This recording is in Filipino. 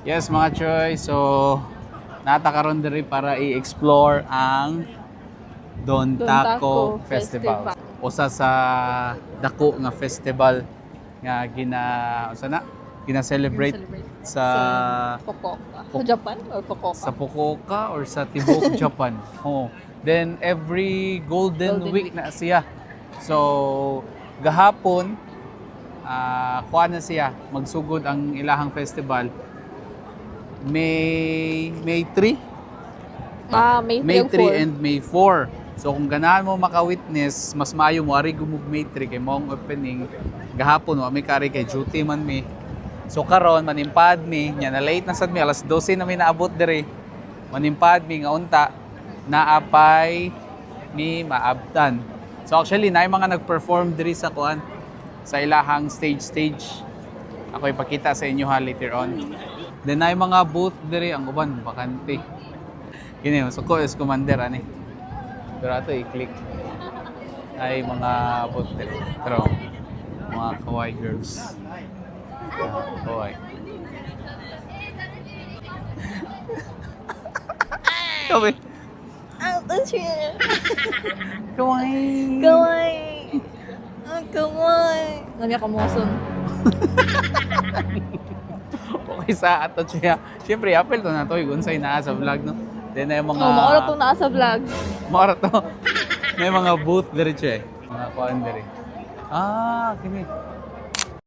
Yes mga choy, so natakaroon diri para i-explore ang Don Taco Festival. Usa sa dako nga festival nga gina-celebrate sa Fukuoka. Sa Japan or Fukuoka? sa Fukuoka or sa Tibok, Japan. Oh. Then every Golden Week na siya. So gahapon kuha na siya magsugod ang ilahang festival. May 3 May 3 and May 4. So kung ganahan mo maka-witness, mas maayo mo ari gumug May 3 kay mong opening gahapon wa may kari kay duty man mi. So karon manimpad mi, nya na late na sad mi alas 12 na mi naabot diri. Manimpad mi nga unta naapay mi maabtan. So actually naay mga nag-perform diri sa kuan sa ilahang stage. Ako ipakita sa inyo ha later on. Then naay mga booth diri ang uban bakante. Kini so ko is commander ani. Pero ato i-click. Ay mga booth diri. Pero mga kawaii girls. Kawaii. Kawaii. Kawaii. Kawaii. Namiya ka moson. Okay sa ato siya. Siyempre, apel to na to. Unsay naa sa vlog, no? Then ay mga... Maura to naa sa vlog. Maura to. May mga booth diri siya eh. Mga kuan diri. Kini.